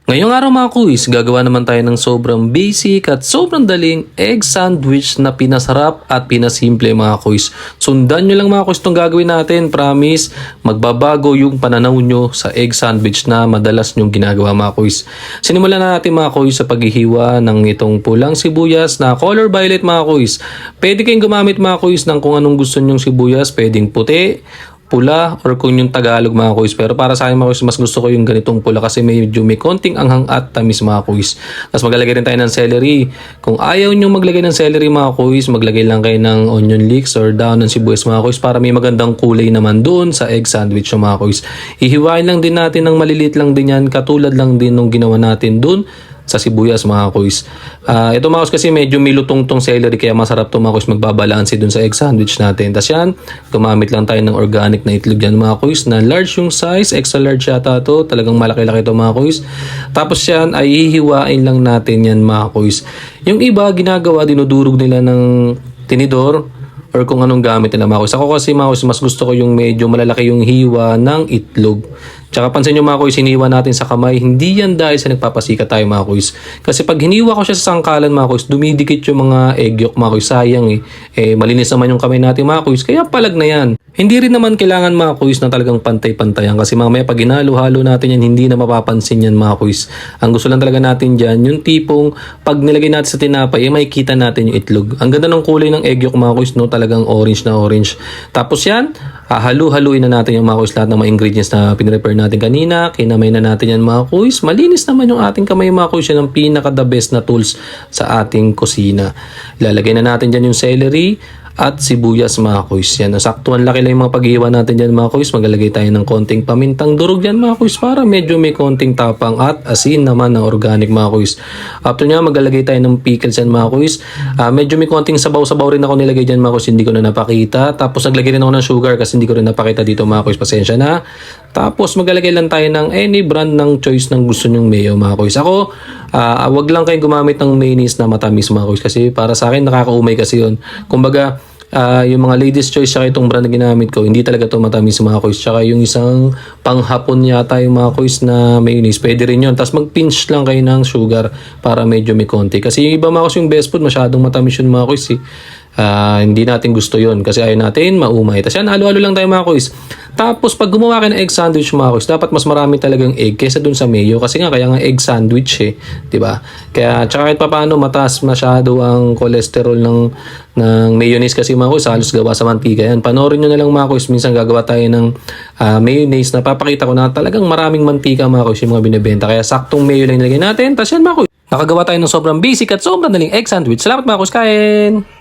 Ngayong araw mga kuis, gagawa naman tayo ng sobrang basic at sobrang daling egg sandwich na pinasarap at pinasimple mga kuis. Sundan nyo lang mga kuis itong gagawin natin. Promise, magbabago yung pananaw nyo sa egg sandwich na madalas nyong ginagawa mga kuis. Sinimulan na natin mga kuis sa paghihiwa ng itong pulang sibuyas na color violet mga kuis. Pwede kayong gumamit mga kuis ng kung anong gusto nyong sibuyas. Pwedeng puti, pula, or kung yung Tagalog mga kuis. Pero para sa akin mga kuis, mas gusto ko yung ganitong pula kasi medyo may konting anghang at tamis mga kuis. Tapos maglalagay rin tayo ng celery. Kung ayaw nyo maglagay ng celery mga kuis, maglagay lang kayo ng onion leeks or daon ng sibuyas mga kuis para may magandang kulay naman doon sa egg sandwich yung mga kuis. Ihiwain lang din natin ng maliliit lang din yan, katulad lang din nung ginawa natin doon sa sibuyas mga kuis. Ito mga kuis kasi medyo may lutong tong celery kaya masarap to mga kuis, magbabalanse dun sa egg sandwich natin. Tapos yan, gumamit lang tayo ng organic na itlog yan mga kuis na large yung size, extra large yata to, talagang malaki-laki to mga kuis. Tapos yan ay hihiwain lang natin yan mga kuis. Yung iba ginagawa, dinudurog nila ng tinidor or kung anong gamit nila mga kuis. Ako kasi mga kuis, mas gusto ko yung medyo malalaki yung hiwa ng itlog. Tsaka pansin nyo mga kuis, hiniwa natin sa kamay. Hindi yan dahil sa nagpapasikat tayo mga kuis. Kasi pag hiniwa ko siya sa sangkalan mga kuis, dumidikit yung mga egg yolk mga kuis. Sayang malinis naman yung kamay natin mga kuis. Kaya palag na yan. Hindi rin naman kailangan mga kuis na talagang pantay-pantayan. Kasi mamaya pag hinalo-halo natin yan, hindi na mapapansin yan mga kuis. Ang gusto lang talaga natin dyan, yung tipong pag nilagay natin sa tinapay, makikita natin yung itlog. Ang ganda ng kulay ng egg yolk mga kuis, no? Talagang orange na orange. Tapos yan, halu-haluin na natin yung mga kuis lahat ng mga ingredients na pinrepare natin kanina. Kinamay na natin yan mga kuis. Malinis naman yung ating kamay mga kuis. Yan ang pinaka the best na tools sa ating kusina. Ilalagay na natin dyan yung celery at sibuyas mga kuis. Yan, saktuan laki lang yung mga paghiwa natin dyan mga kuis. Maglalagay tayo ng konting pamintang durog dyan mga kuis para medyo may konting tapang at asin naman na organic mga kuis. After nyo, maglalagay tayo ng pickles yan mga kuis. Medyo may konting sabaw-sabaw rin ako nilagay dyan mga kuis. Hindi ko na napakita. Tapos naglagay rin ako ng sugar kasi hindi ko rin napakita dito mga kuis. Pasensya na. Tapos maglalagay lang tayo ng any brand ng choice ng gusto nyong mayo mga kuis. Ako, wag lang kayong gumamit ng mayonnaise na matamis mga kuis kasi para sa akin nakakaumay kasi yun. Kumbaga, yung mga ladies choice saka itong brand na ginamit ko, hindi talaga ito matamis mga kuis. Tsaka yung isang panghapon yata yung mga kuis na mayonnaise, pwede rin yun. Tapos mag-pinch lang kayo ng sugar para medyo may konti. Kasi yung iba mga kuis yung best food, masyadong matamis yun mga kuis. Hindi natin gusto yun kasi ayaw natin maumay. Tapos yan, halo-halo lang tayo mga kuis. Tapos pag gumawa ka ng egg sandwich mga kuis, dapat mas marami talagang egg kaysa dun sa mayo kasi nga kaya nga egg sandwich diba? Kaya tsaka kahit paano mataas masyado ang cholesterol ng mayonnaise kasi mga kuis, halos gawa sa mantika yan. Panoorin nyo na lang mga kuis, minsan gagawa tayo ng mayonnaise na papakita ko na talagang maraming mantika mga kuis yung mga binibenta. Kaya saktong mayo lang nilagay natin. Tapos yan mga kuis, nakagawa tayo ng sobrang basic at sobrang daling egg sandwich. Salamat mga kuis, kain!